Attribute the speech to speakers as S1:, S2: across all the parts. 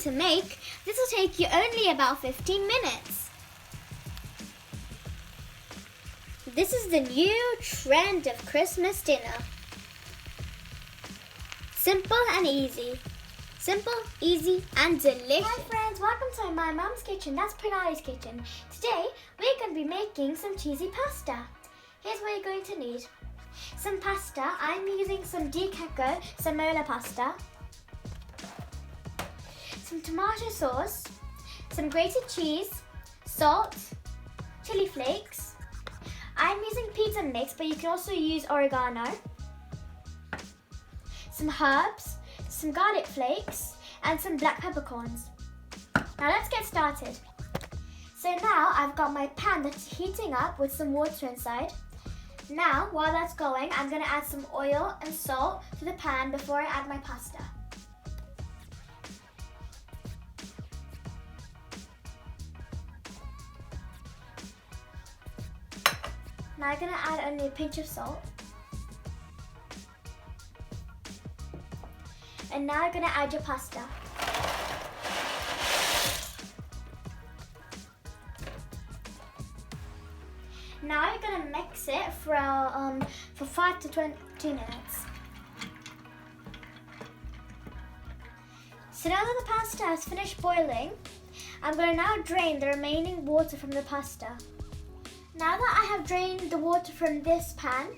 S1: to make, this will take you only about 15 minutes. This is the new trend of Christmas dinner. Simple and easy. Simple, easy and delicious. Hi friends, welcome to my mum's kitchen. That's Pranali's kitchen. Today we're going to be making some cheesy pasta. Here's what you're going to need. Some pasta. I'm using some di cacco semola pasta. Some tomato sauce. Some grated cheese. Salt. Chili flakes. I'm using pizza mix, but you can also use oregano. Some herbs. Some garlic flakes and some black peppercorns. Now let's get started. So now I've got my pan that's heating up with some water inside. Now while that's going, I'm going to add some oil and salt to the pan before I add my pasta. Now I'm going to add only a pinch of salt. And now you're going to add your pasta. Now you're going to mix it for 5 to 20 minutes. So now that the pasta has finished boiling, I'm going to now drain the remaining water from the pasta. Now that I have drained the water from this pan,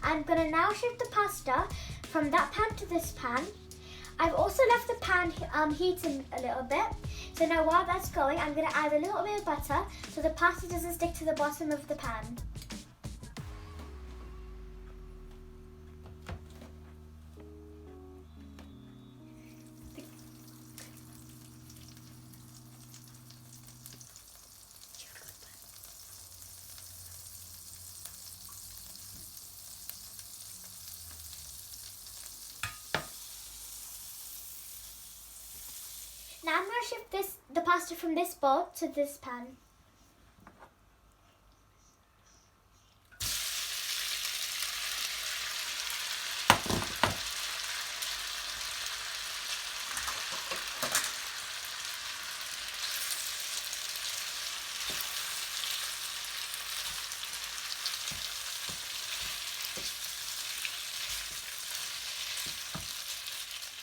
S1: I'm going to now shift the pasta from that pan to this pan. I've also left the pan heating a little bit. So now while that's going, I'm going to add a little bit of butter so the pasta doesn't stick to the bottom of the pan. Now I'm going to shift the pasta from this bowl to this pan.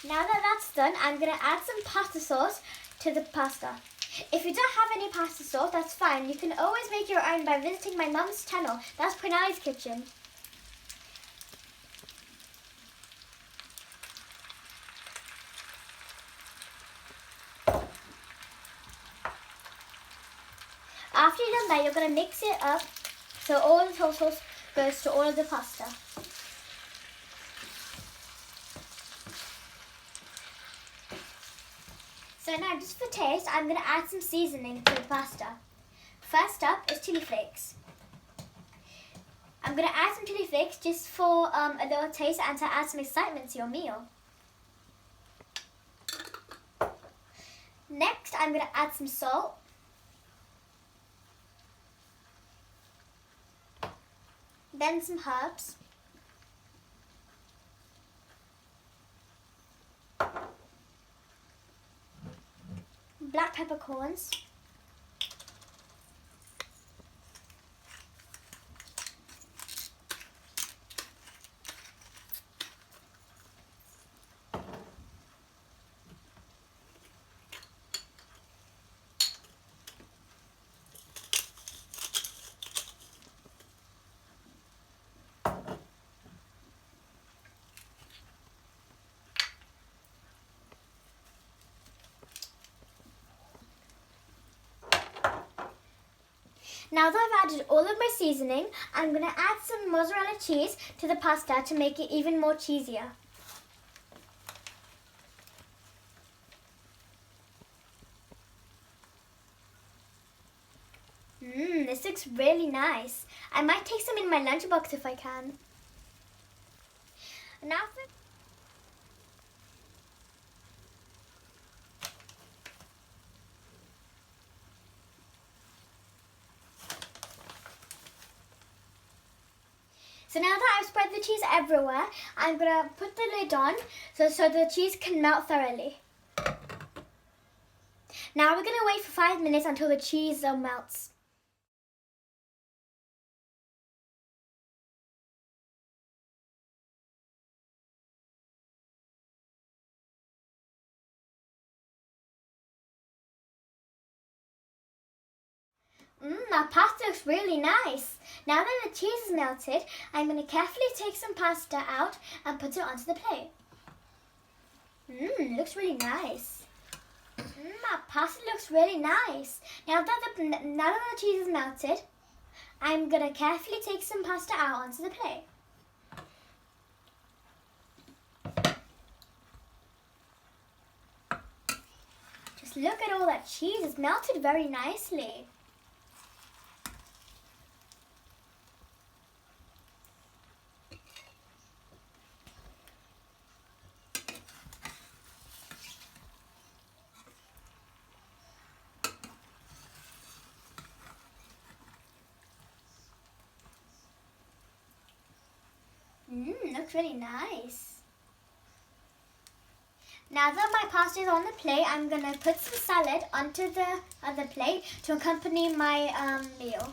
S1: Now that that's done, I'm going to add some pasta sauce to the pasta. If you don't have any pasta sauce, that's fine. You can always make your own by visiting my mum's channel. That's Pranali's kitchen. After you've done that, you're going to mix it up so all the sauce goes to all of the pasta. So now just for taste, I'm going to add some seasoning to the pasta. First up is chili flakes. I'm going to add some chili flakes just for a little taste and to add some excitement to your meal. Next, I'm going to add some salt. Then some herbs. Black peppercorns. Now that I've added all of my seasoning, I'm going to add some mozzarella cheese to the pasta to make it even more cheesier. This looks really nice. I might take some in my lunchbox if I can. Now So now that I've spread the cheese everywhere, I'm going to put the lid on so the cheese can melt thoroughly. Now we're going to wait for 5 minutes until the cheese melts. Our pasta looks really nice. Now that the cheese is melted, I'm going to carefully take some pasta out and put it onto the plate. It looks really nice. Our pasta looks really nice. Now that the cheese is melted, I'm going to carefully take some pasta out onto the plate. Just look at all that cheese. It's melted very nicely. Looks really nice. Now that my pasta is on the plate, I'm going to put some salad onto the other plate to accompany my meal.